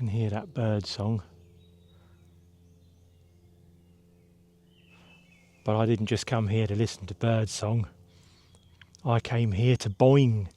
can hear that bird song. But I didn't just come here to listen to bird song. I came here to boing.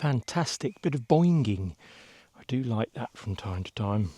Fantastic bit of boinging. I do like that from time to time.